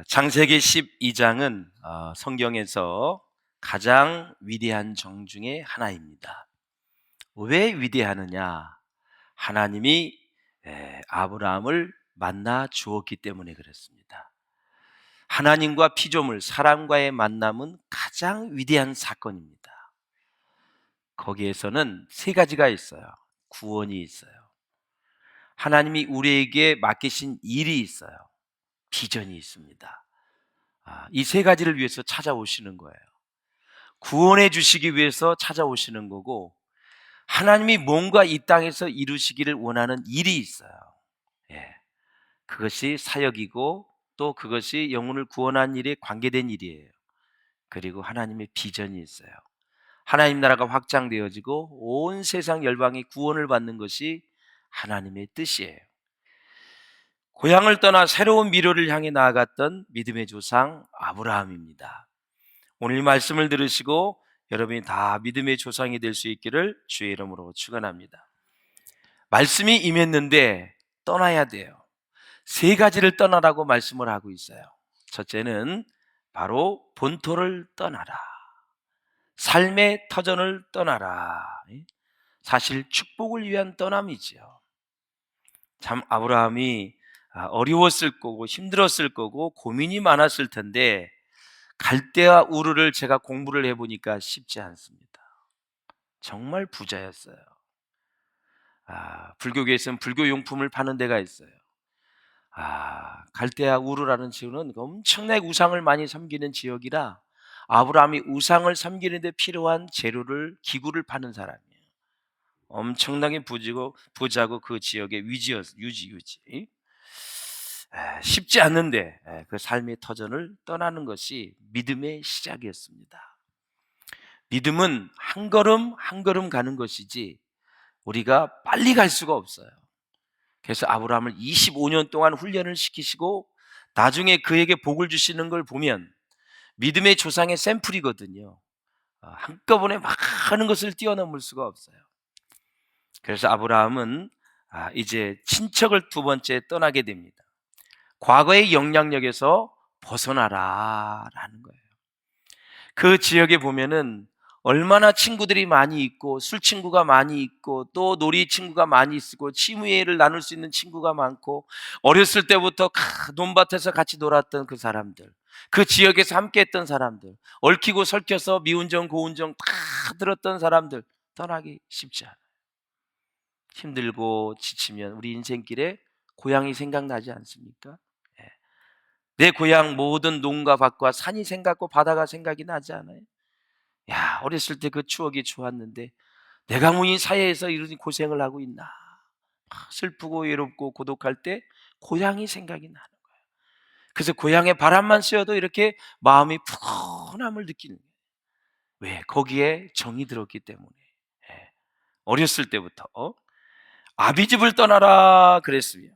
창세기 12장은 성경에서 가장 위대한 정 중에 하나입니다. 왜 위대하느냐? 하나님이 아브라함을 만나 주었기 때문에 그렇습니다. 하나님과 피조물, 사람과의 만남은 가장 위대한 사건입니다. 거기에서는 세 가지가 있어요. 구원이 있어요. 하나님이 우리에게 맡기신 일이 있어요. 비전이 있습니다. 이 세 가지를 위해서 찾아오시는 거예요. 구원해 주시기 위해서 찾아오시는 거고, 하나님이 뭔가 이 땅에서 이루시기를 원하는 일이 있어요. 예. 그것이 사역이고, 또 그것이 영혼을 구원한 일에 관계된 일이에요. 그리고 하나님의 비전이 있어요. 하나님 나라가 확장되어지고 온 세상 열방이 구원을 받는 것이 하나님의 뜻이에요. 고향을 떠나 새로운 미래를 향해 나아갔던 믿음의 조상 아브라함입니다. 오늘 이 말씀을 들으시고 여러분이 다 믿음의 조상이 될 수 있기를 주의 이름으로 축원합니다. 말씀이 임했는데 떠나야 돼요. 세 가지를 떠나라고 말씀을 하고 있어요. 첫째는 바로 본토를 떠나라. 삶의 터전을 떠나라. 사실 축복을 위한 떠남이지요. 참 아브라함이 어려웠을 거고 힘들었을 거고 고민이 많았을 텐데, 갈대아 우르를 제가 공부를 해보니까 쉽지 않습니다. 정말 부자였어요. 불교계에서는 불교 용품을 파는 데가 있어요. 갈대아 우르라는 지역은 엄청나게 우상을 많이 섬기는 지역이라 아브라함이 우상을 섬기는 데 필요한 재료를, 기구를 파는 사람이에요. 엄청나게 부자고 그 지역의 유지. 쉽지 않는데 그 삶의 터전을 떠나는 것이 믿음의 시작이었습니다. 믿음은 한 걸음 한 걸음 가는 것이지 우리가 빨리 갈 수가 없어요. 그래서 아브라함을 25년 동안 훈련을 시키시고 나중에 그에게 복을 주시는 걸 보면 믿음의 조상의 샘플이거든요. 한꺼번에 많은 것을 뛰어넘을 수가 없어요. 그래서 아브라함은 이제 친척을 두 번째 떠나게 됩니다. 과거의 영향력에서 벗어나라 라는 거예요. 그 지역에 보면은 얼마나 친구들이 많이 있고, 술 친구가 많이 있고, 또 놀이 친구가 많이 있고, 취미를 나눌 수 있는 친구가 많고, 어렸을 때부터 논밭에서 같이 놀았던 그 사람들, 그 지역에서 함께 했던 사람들, 얽히고 설켜서 미운정 고운정 다 들었던 사람들, 떠나기 쉽지 않아요. 힘들고 지치면 우리 인생길에 고향이 생각나지 않습니까? 예. 내 고향 모든 농가 밭과 산이 생각고 바다가 생각이 나지 않아요? 야, 어렸을 때 그 추억이 좋았는데 내가 이 사회에서 이런 고생을 하고 있나? 슬프고 외롭고 고독할 때 고향이 생각이 나는 거예요. 그래서 고향의 바람만 쐬어도 이렇게 마음이 푸근함을 느끼는 거예요. 왜? 거기에 정이 들었기 때문에. 예. 어렸을 때부터 아비집을 떠나라 그랬으며,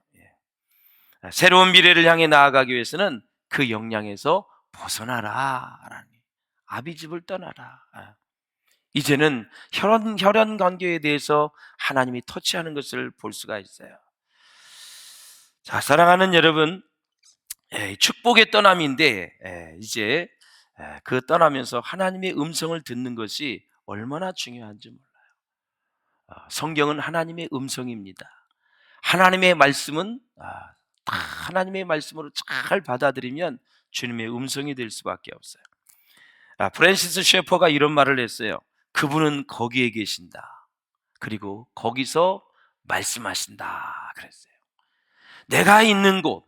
새로운 미래를 향해 나아가기 위해서는 그 영향에서 벗어나라 라는, 아비집을 떠나라. 이제는 혈연 관계에 대해서 하나님이 터치하는 것을 볼 수가 있어요. 자, 사랑하는 여러분, 축복의 떠남인데 이제 그 떠나면서 하나님의 음성을 듣는 것이 얼마나 중요한지 몰라요. 성경은 하나님의 음성입니다. 하나님의 말씀은 다 하나님의 말씀으로 잘 받아들이면 주님의 음성이 될 수밖에 없어요. 프랜시스 셰퍼가 이런 말을 했어요. 그분은 거기에 계신다. 그리고 거기서 말씀하신다 그랬어요. 내가 있는 곳,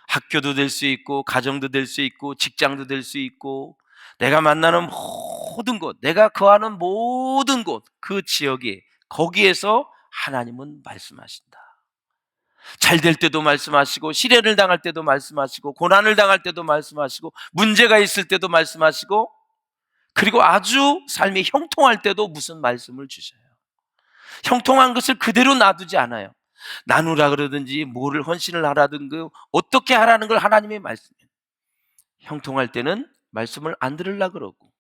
학교도 될 수 있고 가정도 될 수 있고 직장도 될 수 있고 내가 만나는 모든 곳, 내가 거하는 모든 곳, 그 지역에, 거기에서 하나님은 말씀하신다. 잘 될 때도 말씀하시고, 시련을 당할 때도 말씀하시고, 고난을 당할 때도 말씀하시고, 문제가 있을 때도 말씀하시고, 그리고 아주 삶이 형통할 때도 무슨 말씀을 주셔요. 형통한 것을 그대로 놔두지 않아요. 나누라 그러든지 뭐를 헌신을 하라든지 어떻게 하라는 걸 하나님의 말씀이에요. 형통할 때는 말씀을 안 들으려고 그러고,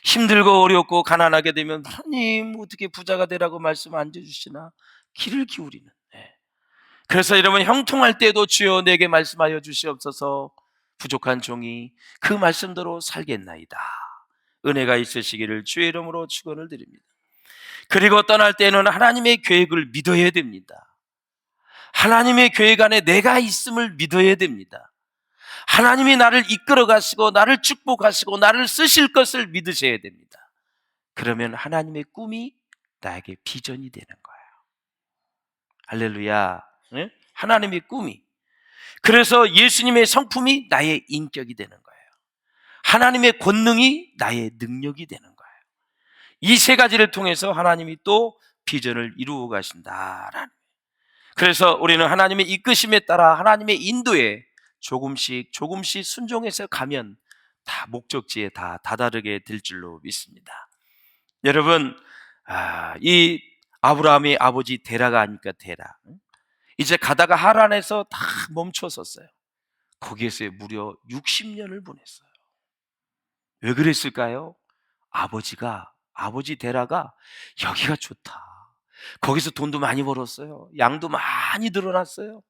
힘들고 어렵고 가난하게 되면 하나님 어떻게 부자가 되라고 말씀 안 해주시나 귀를 기울이는. 그래서 여러분, 형통할 때도 주여 내게 말씀하여 주시옵소서, 부족한 종이 그 말씀대로 살겠나이다. 은혜가 있으시기를 주의 이름으로 축원을 드립니다. 그리고 떠날 때는 하나님의 계획을 믿어야 됩니다. 하나님의 계획 안에 내가 있음을 믿어야 됩니다. 하나님이 나를 이끌어 가시고 나를 축복하시고 나를 쓰실 것을 믿으셔야 됩니다. 그러면 하나님의 꿈이 나에게 비전이 되는 거예요. 할렐루야. 네? 하나님의 꿈이. 그래서 예수님의 성품이 나의 인격이 되는 거예요. 하나님의 권능이 나의 능력이 되는 거예요. 이 세 가지를 통해서 하나님이 또 비전을 이루어 가신다라는. 그래서 우리는 하나님의 이끄심에 따라 하나님의 인도에 조금씩 순종해서 가면 다 목적지에 다 다다르게 될 줄로 믿습니다. 여러분, 이 아브라함의 아버지 데라가 아니까 데라. 이제 가다가 하란에서 다 멈춰섰어요. 거기에서 무려 60년을 보냈어요. 왜 그랬을까요? 아버지 데라가 여기가 좋다. 거기서 돈도 많이 벌었어요. 양도 많이 늘어났어요.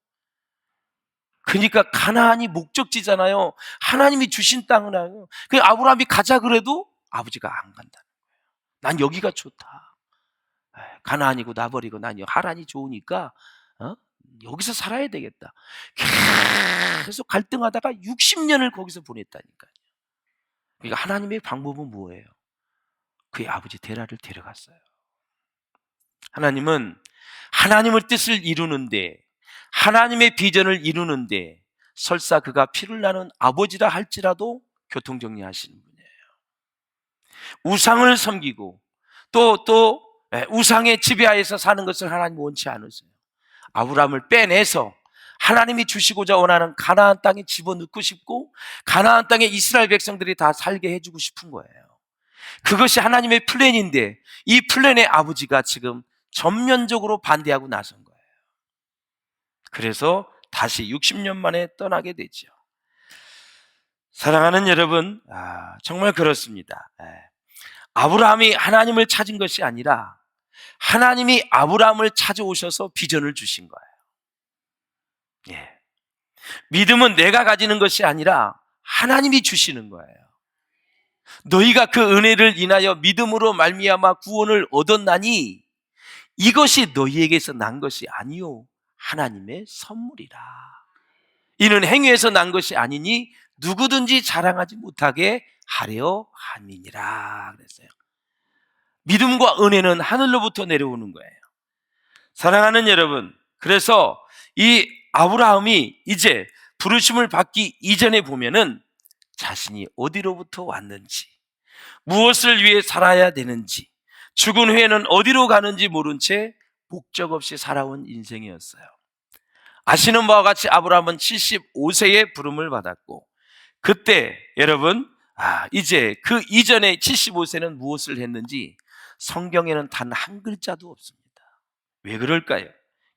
그러니까 가나안이 목적지잖아요. 하나님이 주신 땅은 그 아브라함이 가자 그래도 아버지가 안 간다는 거예요. 난 여기가 좋다. 가나안이고 나버리고 난 하란이 좋으니까 여기서 살아야 되겠다. 계속 갈등하다가 60년을 거기서 보냈다니까요. 그러니까 하나님의 방법은 뭐예요? 그의 아버지 데라를 데려갔어요. 하나님은 하나님의 뜻을 이루는데, 하나님의 비전을 이루는데 설사 그가 피를 나는 아버지라 할지라도 교통정리하시는 분이에요. 우상을 섬기고 또 우상의 지배하에서 사는 것을 하나님 원치 않으세요. 아브라함을 빼내서 하나님이 주시고자 원하는 가나안 땅에 집어넣고 싶고 가나안 땅에 이스라엘 백성들이 다 살게 해주고 싶은 거예요. 그것이 하나님의 플랜인데 이 플랜의 아버지가 지금 전면적으로 반대하고 나선 거예요. 그래서 다시 60년 만에 떠나게 되죠. 사랑하는 여러분, 정말 그렇습니다. 아브라함이 하나님을 찾은 것이 아니라 하나님이 아브라함을 찾아오셔서 비전을 주신 거예요. 믿음은 내가 가지는 것이 아니라 하나님이 주시는 거예요. 너희가 그 은혜를 인하여 믿음으로 말미암아 구원을 얻었나니 이것이 너희에게서 난 것이 아니요 하나님의 선물이라. 이는 행위에서 난 것이 아니니 누구든지 자랑하지 못하게 하려 함이니라 그랬어요. 믿음과 은혜는 하늘로부터 내려오는 거예요. 사랑하는 여러분, 그래서 이 아브라함이 이제 부르심을 받기 이전에 보면은 자신이 어디로부터 왔는지, 무엇을 위해 살아야 되는지, 죽은 후에는 어디로 가는지 모른 채 목적 없이 살아온 인생이었어요. 아시는 바와 같이 아브라함은 75세에 부름을 받았고, 그때 여러분 이제 그 이전에 75세는 무엇을 했는지 성경에는 단 한 글자도 없습니다. 왜 그럴까요?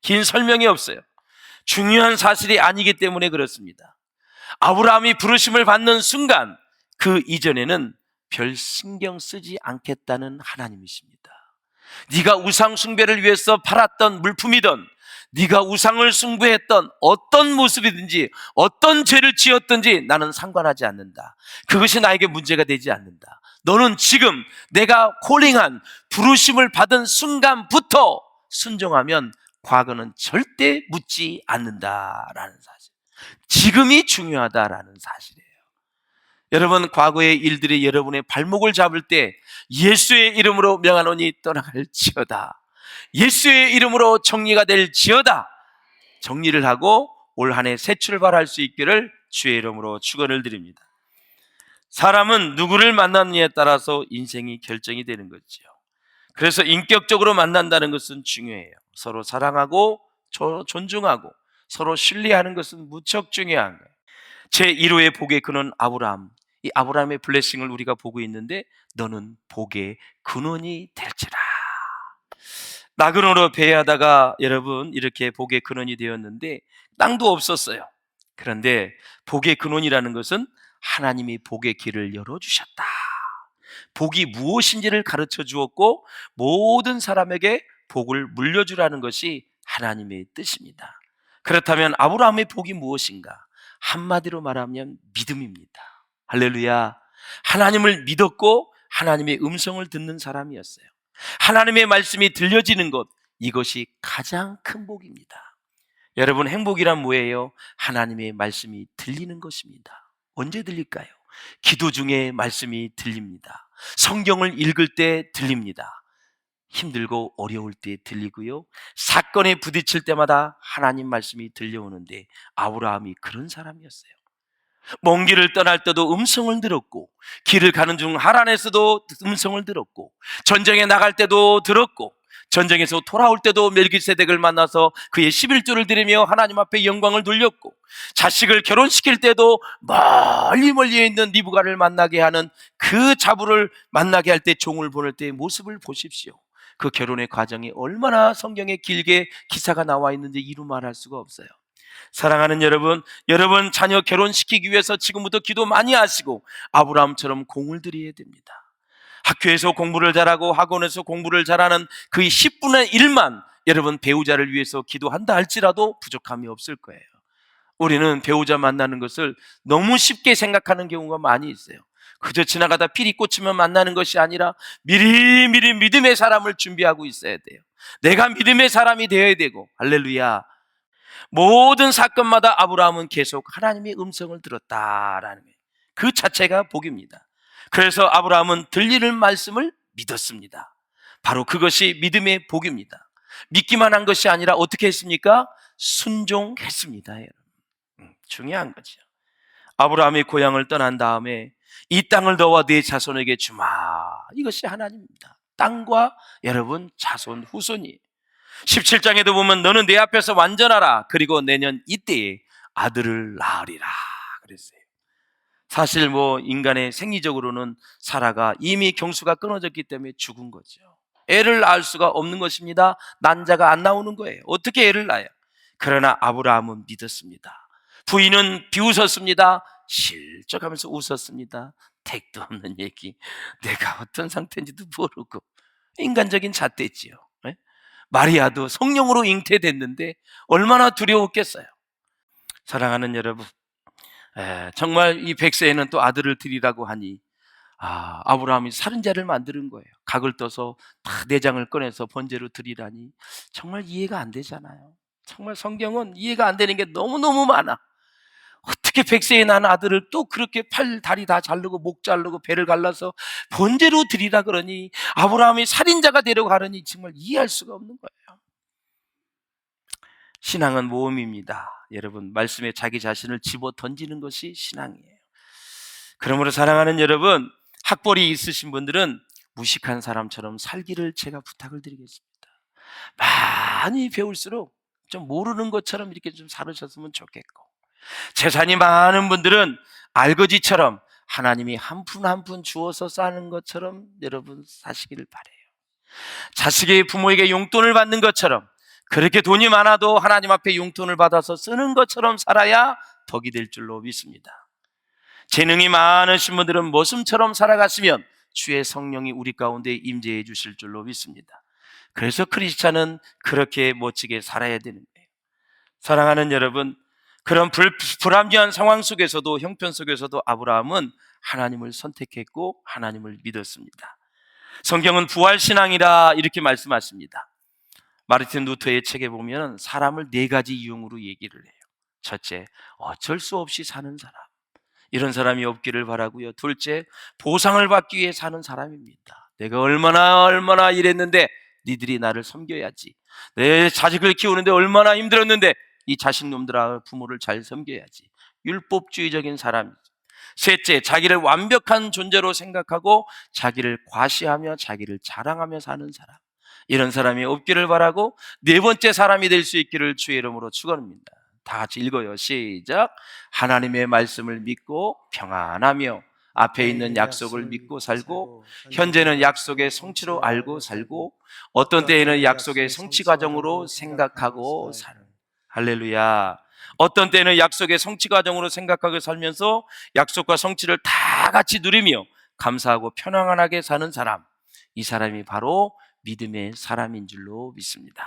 긴 설명이 없어요. 중요한 사실이 아니기 때문에 그렇습니다. 아브라함이 부르심을 받는 순간 그 이전에는 별 신경 쓰지 않겠다는 하나님이십니다. 네가 우상 숭배를 위해서 팔았던 물품이든 네가 우상을 숭배했던 어떤 모습이든지 어떤 죄를 지었든지 나는 상관하지 않는다. 그것이 나에게 문제가 되지 않는다. 너는 지금 내가 콜링한 부르심을 받은 순간부터 순종하면 과거는 절대 묻지 않는다라는 사실. 지금이 중요하다라는 사실이에요. 여러분, 과거의 일들이 여러분의 발목을 잡을 때 예수의 이름으로 명하노니 떠나갈지어다. 예수의 이름으로 정리가 될지어다. 정리를 하고 올 한 해 새 출발할 수 있기를 주의 이름으로 축원을 드립니다. 사람은 누구를 만나느냐에 따라서 인생이 결정이 되는 거죠. 그래서 인격적으로 만난다는 것은 중요해요. 서로 사랑하고 존중하고 서로 신뢰하는 것은 무척 중요한 거예요. 제1호의 복의 근원 아브라함. 이 아브라함의 블레싱을 우리가 보고 있는데 너는 복의 근원이 될지라. 나그네로 배회하다가 여러분 이렇게 복의 근원이 되었는데 땅도 없었어요. 그런데 복의 근원이라는 것은 하나님이 복의 길을 열어주셨다. 복이 무엇인지를 가르쳐 주었고 모든 사람에게 복을 물려주라는 것이 하나님의 뜻입니다. 그렇다면 아브라함의 복이 무엇인가? 한마디로 말하면 믿음입니다. 할렐루야. 하나님을 믿었고 하나님의 음성을 듣는 사람이었어요. 하나님의 말씀이 들려지는 것, 이것이 가장 큰 복입니다. 여러분, 행복이란 뭐예요? 하나님의 말씀이 들리는 것입니다. 언제 들릴까요? 기도 중에 말씀이 들립니다. 성경을 읽을 때 들립니다. 힘들고 어려울 때 들리고요. 사건에 부딪힐 때마다 하나님 말씀이 들려오는데 아브라함이 그런 사람이었어요. 먼 길을 떠날 때도 음성을 들었고, 길을 가는 중 하란에서도 음성을 들었고, 전쟁에 나갈 때도 들었고, 전쟁에서 돌아올 때도 멜기세덱을 만나서 그의 11조를 드리며 하나님 앞에 영광을 돌렸고, 자식을 결혼시킬 때도 멀리 멀리 있는 리브가를 만나게 하는 그 자부를 만나게 할 때 종을 보낼 때의 모습을 보십시오. 그 결혼의 과정이 얼마나 성경에 길게 기사가 나와 있는지 이루 말할 수가 없어요. 사랑하는 여러분, 여러분 자녀 결혼시키기 위해서 지금부터 기도 많이 하시고 아브라함처럼 공을 들여야 됩니다. 학교에서 공부를 잘하고 학원에서 공부를 잘하는 그 10분의 1만 여러분 배우자를 위해서 기도한다 할지라도 부족함이 없을 거예요. 우리는 배우자 만나는 것을 너무 쉽게 생각하는 경우가 많이 있어요. 그저 지나가다 필이 꽂히면 만나는 것이 아니라 미리미리 믿음의 사람을 준비하고 있어야 돼요. 내가 믿음의 사람이 되어야 되고, 할렐루야. 모든 사건마다 아브라함은 계속 하나님의 음성을 들었다라는 거예요. 그 자체가 복입니다. 그래서 아브라함은 들리는 말씀을 믿었습니다. 바로 그것이 믿음의 복입니다. 믿기만 한 것이 아니라 어떻게 했습니까? 순종했습니다. 여러분. 중요한 거죠. 아브라함이 고향을 떠난 다음에 이 땅을 너와 네 자손에게 주마. 이것이 하나님입니다. 땅과 여러분 자손 후손이에요. 17장에도 보면 너는 내 앞에서 완전하라. 그리고 내년 이때에 아들을 낳으리라 그랬어요. 사실 인간의 생리적으로는 사라가 이미 경수가 끊어졌기 때문에 죽은 거죠. 애를 낳을 수가 없는 것입니다. 난자가 안 나오는 거예요. 어떻게 애를 낳아요? 그러나 아브라함은 믿었습니다. 부인은 비웃었습니다. 실적하면서 웃었습니다. 택도 없는 얘기. 내가 어떤 상태인지도 모르고. 인간적인 잣대지요. 마리아도 성령으로 잉태됐는데 얼마나 두려웠겠어요. 사랑하는 여러분, 정말 이 백세에는 또 아들을 드리라고 하니 아브라함이 살인자를 만드는 거예요. 각을 떠서 다 내장을 꺼내서 번제로 드리라니 정말 이해가 안 되잖아요. 정말 성경은 이해가 안 되는 게 너무너무 많아. 어떻게 백세에 난 아들을 또 그렇게 팔, 다리 다 자르고 목 자르고 배를 갈라서 번제로 드리라 그러니, 아브라함이 살인자가 되려고 하려니 정말 이해할 수가 없는 거예요. 신앙은 모험입니다. 여러분, 말씀에 자기 자신을 집어 던지는 것이 신앙이에요. 그러므로 사랑하는 여러분, 학벌이 있으신 분들은 무식한 사람처럼 살기를 제가 부탁을 드리겠습니다. 많이 배울수록 좀 모르는 것처럼 이렇게 좀 살으셨으면 좋겠고, 재산이 많은 분들은 알거지처럼 하나님이 한 푼 한 푼 주어서 사는 것처럼 여러분 사시기를 바라요. 자식이 부모에게 용돈을 받는 것처럼, 그렇게 돈이 많아도 하나님 앞에 용돈을 받아서 쓰는 것처럼 살아야 덕이 될 줄로 믿습니다. 재능이 많으신 분들은 모습처럼 살아가시면 주의 성령이 우리 가운데 임재해 주실 줄로 믿습니다. 그래서 크리스찬은 그렇게 멋지게 살아야 되는 거예요. 사랑하는 여러분, 그런 불합리한 상황 속에서도, 형편 속에서도 아브라함은 하나님을 선택했고 하나님을 믿었습니다. 성경은 부활신앙이라 이렇게 말씀하십니다. 마르틴 루터의 책에 보면 사람을 4가지 이유로 얘기를 해요. 첫째, 어쩔 수 없이 사는 사람. 이런 사람이 없기를 바라고요. 둘째, 보상을 받기 위해 사는 사람입니다. 내가 얼마나 일했는데 니들이 나를 섬겨야지. 내 자식을 키우는데 얼마나 힘들었는데 이 자식놈들아 부모를 잘 섬겨야지. 율법주의적인 사람이죠. 셋째, 자기를 완벽한 존재로 생각하고 자기를 과시하며 자기를 자랑하며 사는 사람. 이런 사람이 없기를 바라고, 네 번째 사람이 될 수 있기를 주의 이름으로 축원합니다. 다 같이 읽어요. 시작. 하나님의 말씀을 믿고 평안하며 앞에 있는 약속을 믿고 살고, 현재는 약속의 성취로 알고 살고, 어떤 때에는 약속의 성취 과정으로 생각하고 사는. 할렐루야. 어떤 때는 약속의 성취 과정으로 생각하고 살면서 약속과 성취를 다 같이 누리며 감사하고 편안하게 사는 사람, 이 사람이 바로 믿음의 사람인 줄로 믿습니다.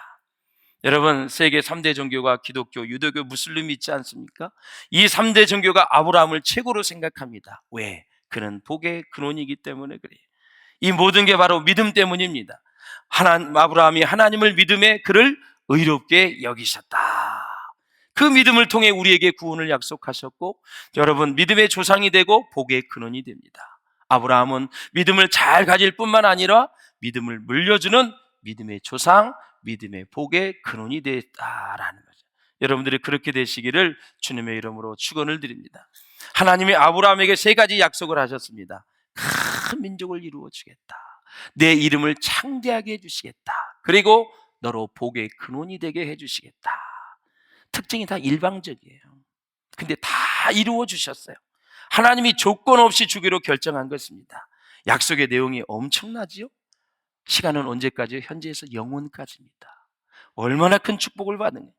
여러분, 세계 3대 종교가 기독교, 유대교, 무슬림이 있지 않습니까? 이 3대 종교가 아브라함을 최고로 생각합니다. 왜? 그는 복의 근원이기 때문에 그래요. 이 모든 게 바로 믿음 때문입니다. 아브라함이 하나님을 믿음에 그를 의롭게 여기셨다. 그 믿음을 통해 우리에게 구원을 약속하셨고, 여러분, 믿음의 조상이 되고 복의 근원이 됩니다. 아브라함은 믿음을 잘 가질 뿐만 아니라 믿음을 물려주는 믿음의 조상, 믿음의 복의 근원이 됐다라는 거죠. 여러분들이 그렇게 되시기를 주님의 이름으로 축원을 드립니다. 하나님이 아브라함에게 세 가지 약속을 하셨습니다. 큰 민족을 이루어 주겠다. 내 이름을 창대하게 해주시겠다. 그리고 너로 복의 근원이 되게 해주시겠다. 특징이 다 일방적이에요. 근데 다 이루어 주셨어요. 하나님이 조건 없이 주기로 결정한 것입니다. 약속의 내용이 엄청나지요? 시간은 언제까지요? 현재에서 영원까지입니다. 얼마나 큰 축복을 받는 거예요.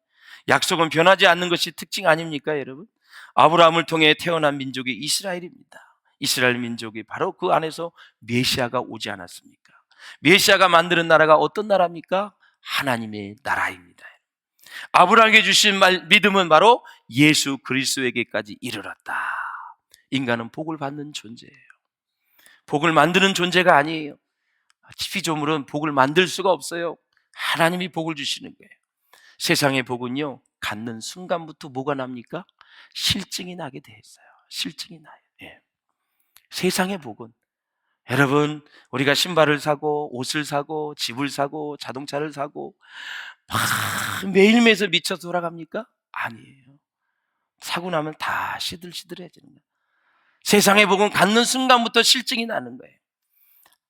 약속은 변하지 않는 것이 특징 아닙니까, 여러분? 아브라함을 통해 태어난 민족이 이스라엘입니다. 이스라엘 민족이 바로 그 안에서 메시아가 오지 않았습니까? 메시아가 만드는 나라가 어떤 나라입니까? 하나님의 나라입니다. 아브라함에게 주신 믿음은 바로 예수 그리스도에게까지 이르렀다. 인간은 복을 받는 존재예요. 복을 만드는 존재가 아니에요. 피조물은 복을 만들 수가 없어요. 하나님이 복을 주시는 거예요. 세상의 복은요, 갖는 순간부터 뭐가 납니까? 실증이 나게 돼 있어요. 실증이 나요. 예. 세상의 복은, 여러분, 우리가 신발을 사고 옷을 사고 집을 사고 자동차를 사고 막 매일매일 미쳐 돌아갑니까? 아니에요. 사고 나면 다 시들시들해지는 거예요. 세상의 복은 갖는 순간부터 실증이 나는 거예요.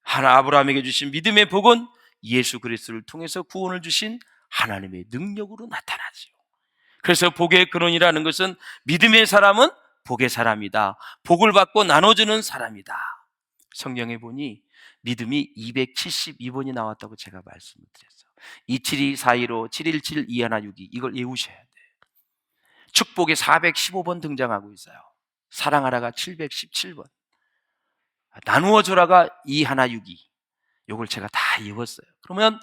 하나 아브라함에게 주신 믿음의 복은 예수 그리스도를 통해서 구원을 주신 하나님의 능력으로 나타나지요. 그래서 복의 근원이라는 것은 믿음의 사람은 복의 사람이다. 복을 받고 나눠주는 사람이다. 성경에 보니 믿음이 272번이 나왔다고 제가 말씀을 드렸어요. 272-415, 717, 2162 이걸 외우셔야 돼요. 축복이 415번 등장하고 있어요. 사랑하라가 717번, 나누어줘라가 2162. 이걸 제가 다 외웠어요. 그러면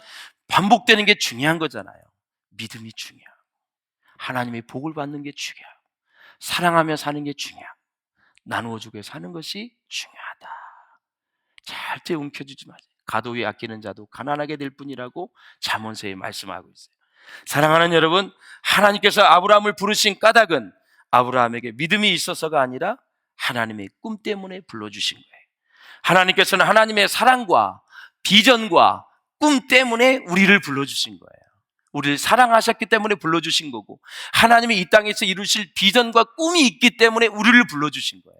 반복되는 게 중요한 거잖아요. 믿음이 중요해요. 하나님의 복을 받는 게 중요해요. 사랑하며 사는 게 중요해요. 나누어주고 사는 것이 중요하다. 절대 움켜쥐지 마세요. 가도에 아끼는 자도 가난하게 될 뿐이라고 잠언서에 말씀하고 있어요. 사랑하는 여러분, 하나님께서 아브라함을 부르신 까닭은 아브라함에게 믿음이 있어서가 아니라 하나님의 꿈 때문에 불러주신 거예요. 하나님께서는 하나님의 사랑과 비전과 꿈 때문에 우리를 불러주신 거예요. 우리를 사랑하셨기 때문에 불러주신 거고, 하나님이 이 땅에서 이루실 비전과 꿈이 있기 때문에 우리를 불러주신 거예요.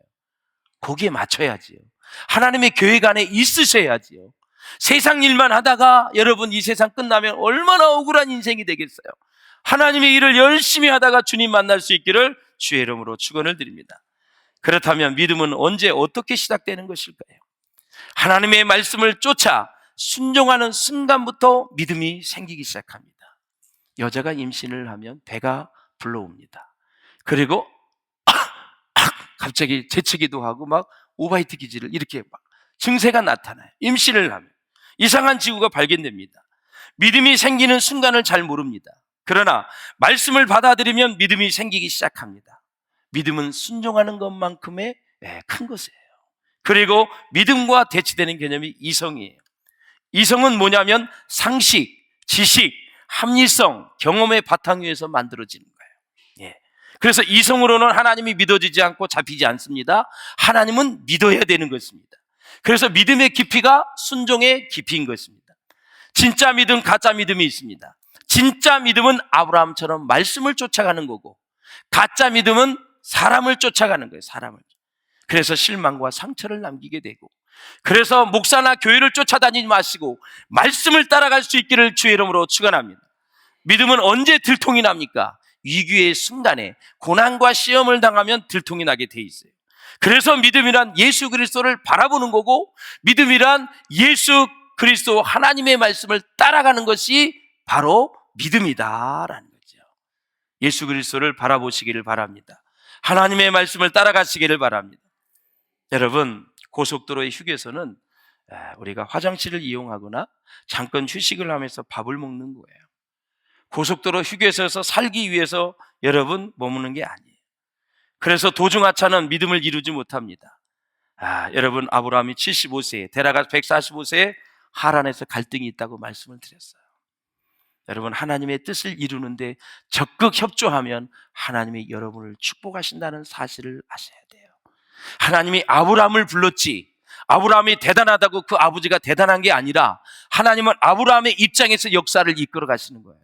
거기에 맞춰야지요. 하나님의 계획 안에 있으셔야지요. 세상 일만 하다가 여러분 이 세상 끝나면 얼마나 억울한 인생이 되겠어요. 하나님의 일을 열심히 하다가 주님 만날 수 있기를 주의 이름으로 축원을 드립니다. 그렇다면 믿음은 언제 어떻게 시작되는 것일까요? 하나님의 말씀을 쫓아 순종하는 순간부터 믿음이 생기기 시작합니다. 여자가 임신을 하면 배가 불러옵니다. 그리고 갑자기 재채기도 하고 막 오바이트 기질을 이렇게 막 증세가 나타나요. 임신을 하면 이상한 징후가 발견됩니다. 믿음이 생기는 순간을 잘 모릅니다. 그러나 말씀을 받아들이면 믿음이 생기기 시작합니다. 믿음은 순종하는 것만큼의 큰 것이에요. 그리고 믿음과 대치되는 개념이 이성이에요. 이성은 뭐냐면 상식, 지식, 합리성, 경험의 바탕 위에서 만들어지는 거예요. 예. 그래서 이성으로는 하나님이 믿어지지 않고 잡히지 않습니다. 하나님은 믿어야 되는 것입니다. 그래서 믿음의 깊이가 순종의 깊이인 것입니다. 진짜 믿음, 가짜 믿음이 있습니다. 진짜 믿음은 아브라함처럼 말씀을 쫓아가는 거고, 가짜 믿음은 사람을 쫓아가는 거예요. 사람을. 그래서 실망과 상처를 남기게 되고, 그래서 목사나 교회를 쫓아다니지 마시고 말씀을 따라갈 수 있기를 주의 이름으로 축원합니다. 믿음은 언제 들통이 납니까? 위기의 순간에 고난과 시험을 당하면 들통이 나게 돼 있어요. 그래서 믿음이란 예수 그리스도를 바라보는 거고, 믿음이란 예수 그리스도 하나님의 말씀을 따라가는 것이 바로 믿음이다라는 거죠. 예수 그리스도를 바라보시기를 바랍니다. 하나님의 말씀을 따라가시기를 바랍니다. 여러분, 고속도로의 휴게소는 우리가 화장실을 이용하거나 잠깐 휴식을 하면서 밥을 먹는 거예요. 고속도로 휴게소에서 살기 위해서 여러분 머무는 게 아니에요. 그래서 도중하차는 믿음을 이루지 못합니다. 여러분, 아브라함이 75세에 데라가 145세에 하란에서 갈등이 있다고 말씀을 드렸어요. 여러분, 하나님의 뜻을 이루는데 적극 협조하면 하나님이 여러분을 축복하신다는 사실을 아셔야 돼요. 하나님이 아브라함을 불렀지, 아브라함이 대단하다고 그 아버지가 대단한 게 아니라 하나님은 아브라함의 입장에서 역사를 이끌어 가시는 거예요.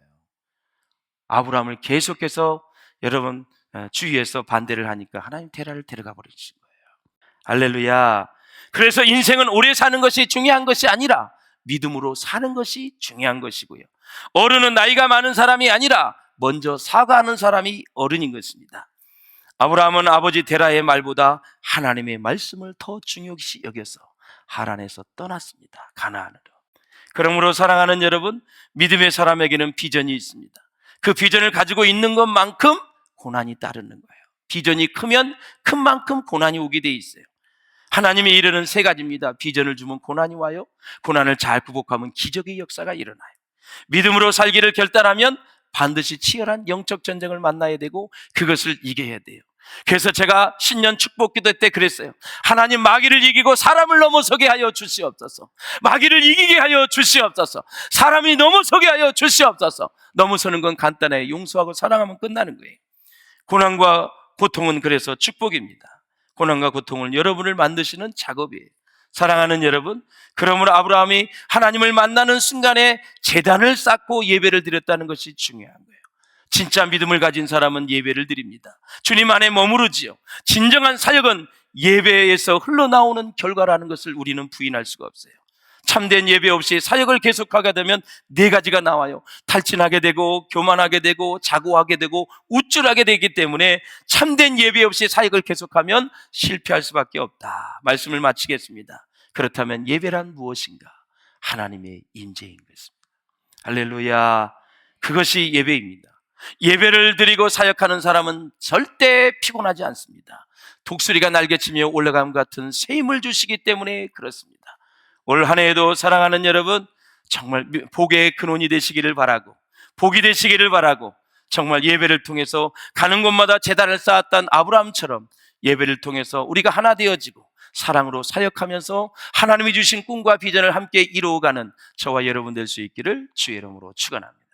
아브라함을 계속해서 여러분 주위에서 반대를 하니까 하나님 테라를 데려가 버리신 거예요. 할렐루야. 그래서 인생은 오래 사는 것이 중요한 것이 아니라 믿음으로 사는 것이 중요한 것이고요. 어른은 나이가 많은 사람이 아니라 먼저 사과하는 사람이 어른인 것입니다. 아브라함은 아버지 데라의 말보다 하나님의 말씀을 더 중요시 여겨서 하란에서 떠났습니다. 가나안으로. 그러므로 사랑하는 여러분, 믿음의 사람에게는 비전이 있습니다. 그 비전을 가지고 있는 것만큼 고난이 따르는 거예요. 비전이 크면 큰 만큼 고난이 오게 돼 있어요. 하나님의 일은 세 가지입니다. 비전을 주면 고난이 와요. 고난을 잘 극복하면 기적의 역사가 일어나요. 믿음으로 살기를 결단하면 반드시 치열한 영적 전쟁을 만나야 되고 그것을 이겨야 돼요. 그래서 제가 신년 축복 기도 때 그랬어요. 하나님, 마귀를 이기고 사람을 넘어서게 하여 주시옵소서. 마귀를 이기게 하여 주시옵소서. 사람이 넘어서게 하여 주시옵소서. 넘어서는 건 간단해요. 용서하고 사랑하면 끝나는 거예요. 고난과 고통은 그래서 축복입니다. 고난과 고통은 여러분을 만드시는 작업이에요. 사랑하는 여러분, 그러므로 아브라함이 하나님을 만나는 순간에 제단을 쌓고 예배를 드렸다는 것이 중요한 거예요. 진짜 믿음을 가진 사람은 예배를 드립니다. 주님 안에 머무르지요. 진정한 사역은 예배에서 흘러나오는 결과라는 것을 우리는 부인할 수가 없어요. 참된 예배 없이 사역을 계속하게 되면 네 가지가 나와요. 탈진하게 되고 교만하게 되고 자고하게 되고 우쭐하게 되기 때문에 참된 예배 없이 사역을 계속하면 실패할 수밖에 없다. 말씀을 마치겠습니다. 그렇다면 예배란 무엇인가? 하나님의 임재인 것입니다. 할렐루야. 그것이 예배입니다. 예배를 드리고 사역하는 사람은 절대 피곤하지 않습니다. 독수리가 날개치며 올라감 같은 새 힘을 주시기 때문에 그렇습니다. 올 한 해에도 사랑하는 여러분, 정말 복의 근원이 되시기를 바라고, 복이 되시기를 바라고, 정말 예배를 통해서 가는 곳마다 제단을 쌓았던 아브라함처럼 예배를 통해서 우리가 하나 되어지고 사랑으로 사역하면서 하나님이 주신 꿈과 비전을 함께 이루어가는 저와 여러분 될 수 있기를 주의 이름으로 축원합니다.